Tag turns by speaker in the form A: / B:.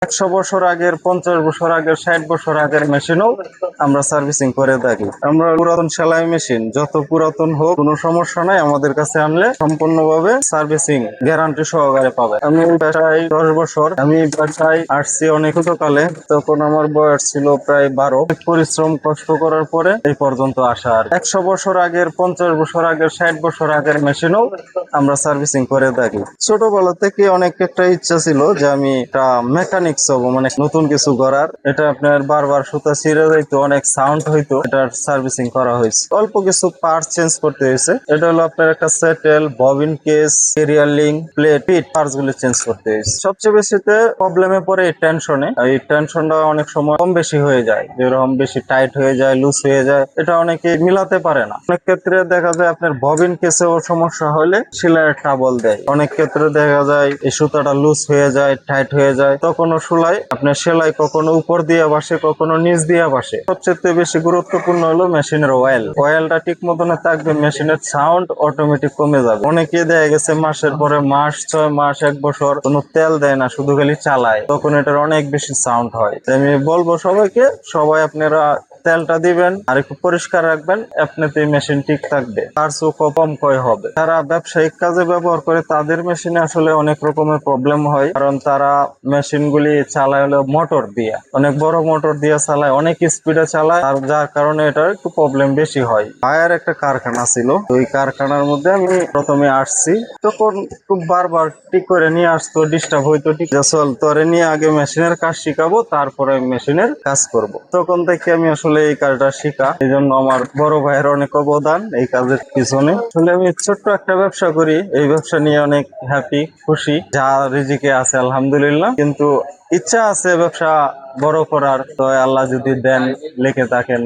A: 100 বছর আগের, 50 বছর আগের, 60 বছর আগের মেশিনও আমরা সার্ভিসিং করে থাকি। আমরা পুরাতন সেলাই মেশিন যত পুরাতন হোক কোনো সমস্যা নাই, আমাদের কাছে আনলে সম্পূর্ণভাবে সার্ভিসিং গ্যারান্টি সহকারে পাবে। আমি পেশায় 10 বছর, আমি পেশায় আসছি অনেক ছোটকালে, তখন আমার বয়স ছিল প্রায় 12। পরিশ্রম কষ্ট করার পরে এই পর্যন্ত আসা। আর 100 বছর আগের, 50 বছর আগের, 60 বছর আগের মেশিনও আমরা সার্ভিসিং করে থাকি। ছোটবেলা থেকে অনেক একটা ইচ্ছা ছিল যে আমি একটা মেকানিক্স হবো, মানে নতুন কিছু করার। এটা আপনার বারবার সুতা ছিঁড়ে যাইতো, অনেক সাউন্ড হইতো, এটার সার্ভিসিং করা হয়েছে। অল্প কিছু পার্টস চেঞ্জ করতে হয়েছে। এটা হলো আপনার একটা shuttle, bobbin case, carrier link, plate, পিট পার্টস গুলো চেঞ্জ করতে হয়েছে। সবচেয়ে বেশিতে প্রবলেমে পড়ে এই টেনশনে। এই টেনশনটা অনেক সময় কম বেশি হয়ে যায়, যেরকম বেশি টাইট হয়ে যায়, লুজ হয়ে যায়, এটা অনেকে মিলাতে পারে না। অনেক ক্ষেত্রে দেখা যায় আপনার ববিন কেসেও সমস্যা হলে সেলাইয়ের ট্রাবল দেয়। অনেক ক্ষেত্রে দেখা যায় এই সুতাটা লুজ হয়ে যায়, টাইট হয়ে যায়, তখনও সেলাই আপনার সেলাই কখনো উপর দিয়ে বসে, কখনো নিচ দিয়ে বসে। সবচেয়ে বেশি গুরুত্বপূর্ণ হলো মেশিনের অয়েলটা ঠিক মতন থাকবে, মেশিনের সাউন্ড অটোমেটিক কমে যাবে। অনেকে দেখা গেছে মাসের পরে মাস, 6 মাস, 1 বছর কোনো তেল দেয় না, শুধু খালি চালায়, তখন এটার অনেক বেশি সাউন্ড হয়। আমি বলবো সবাইকে, সবাই আপনারা তেলটা দিবেন আর একটু পরিষ্কার রাখবেন, আপনাতে মেশিন ঠিক থাকবে, আর কম ক্ষয় হবে। তারা ব্যবসায়িক কাজে ব্যবহার করে তাদের মেশিনে আসলে অনেক রকমের প্রবলেম হয়, কারণ তারা মেশিন গুলি চালায় হলো মোটর দিয়ে, অনেক বড় মোটর দিয়ে চালায়, অনেক স্পিডে চালায়, আর যার কারণে এটার একটু প্রবলেম বেশি হয়। ভাইয়ের একটা কারখানা ছিল, ওই কারখানার মধ্যে আমি প্রথমে আসছি, তখন খুব বারবার ঠিক করে নিয়ে আসতো, ডিস্টার্ব হইতো। ঠিক আছে, চল তোরে নিয়ে আগে মেশিনের কাজ শিখাবো, তারপরে মেশিনের কাজ করব। তখন থেকে আমি আসলে এই কাজটা শিখা, এই জন্য আমার বড় ভাইয়ের অনেক অবদান এই কাজের পিছনে। আসলে আমি ছোট্ট একটা ব্যবসা করি, এই ব্যবসা নিয়ে অনেক হ্যাপি, খুশি, যা রিজিকে আছে আলহামদুলিল্লাহ। কিন্তু ইচ্ছা আছে ব্যবসা বড় করার, তো আল্লাহ যদি দেন, লেখে থাকেন